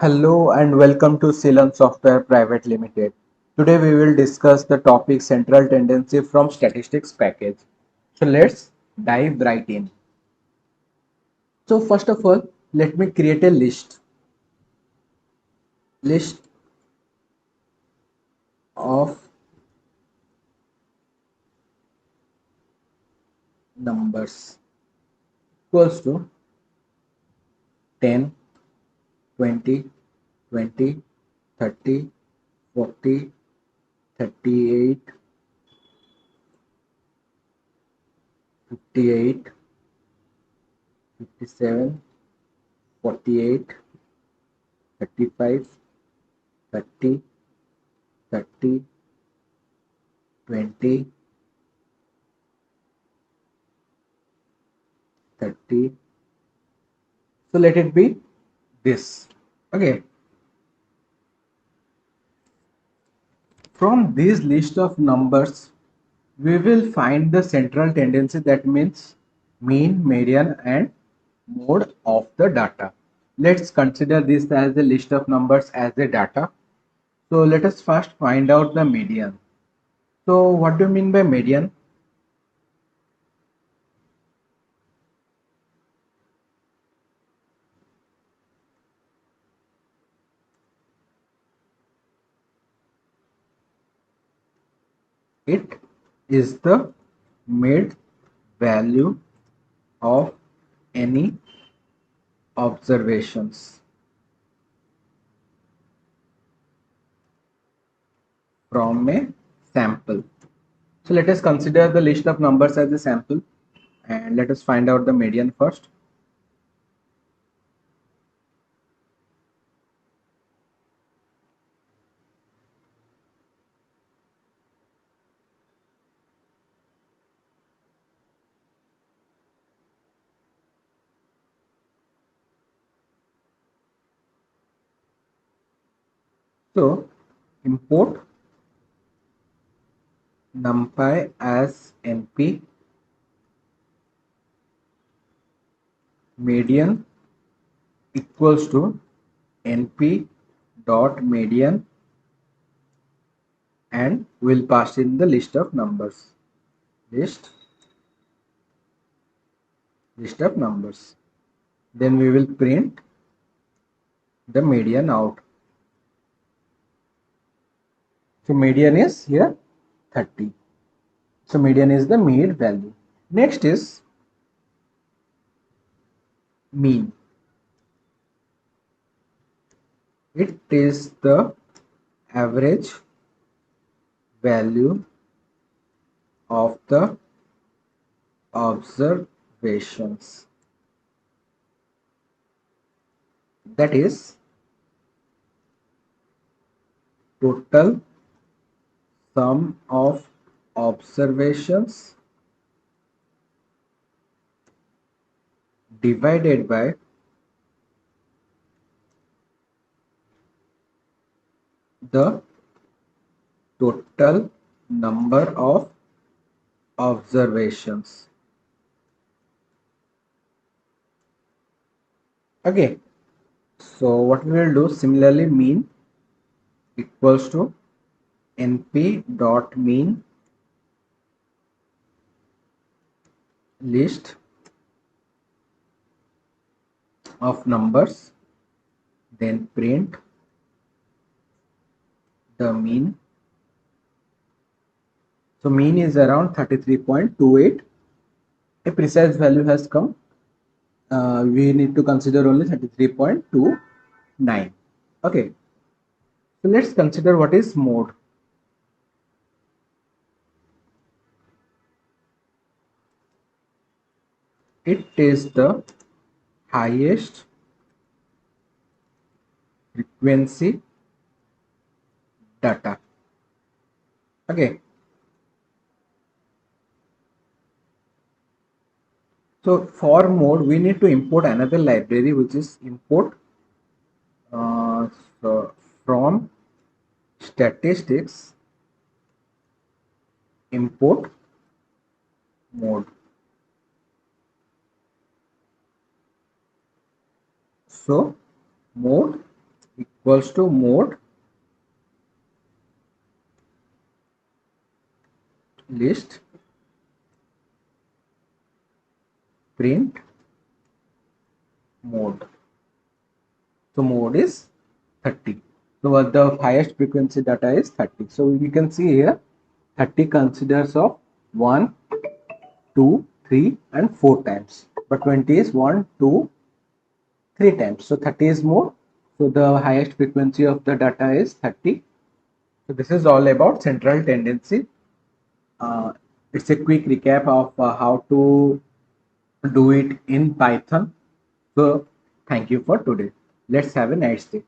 Hello and welcome to Silan Software Pvt Limited. Today we will discuss the topic central tendency from statistics package. So let's dive right in. So first of all, let me create a list of numbers equals to 10, 20, 20, 30, 40, 38, 58, 57, 48, 35, 30, 30, 20, 30. So let it be this. Okay. From this list of numbers, we will find the central tendency, that means mean, median and mode of the data. Let's consider this as a list of numbers as a data. So let us first find out the median. So what do you mean by median? It is the mid value of any observations from a sample. So let us consider the list of numbers as a sample and let us find out the median first. So import numpy as np median equals to np dot median, and we'll pass in the list of numbers. List of numbers. Then we will print the median out. So median is here 30. So median is the mid value. Next is mean. It is the average value of the observations. That is total sum of observations divided by the total number of observations. Okay, so what we will do, similarly mean equals to np dot mean list of numbers, then print the mean. So mean is around 33.28. A precise value has come. We need to consider only 33.29. Okay, so let's consider what is mode. It is the highest frequency data. Okay, so for mode we need to import another library, which is import uh, so from statistics import mode. So mode equals to mode list print mode. So mode is 30. So what the highest frequency data is 30. So you can see here 30 considers of 1, 2, 3 and 4 times. But 20 is 1, 2, 3 times. So 30 is more. So the highest frequency of the data is 30. So this is all about central tendency. It's a quick recap of how to do it in Python. So thank you for today. Let's have a nice day.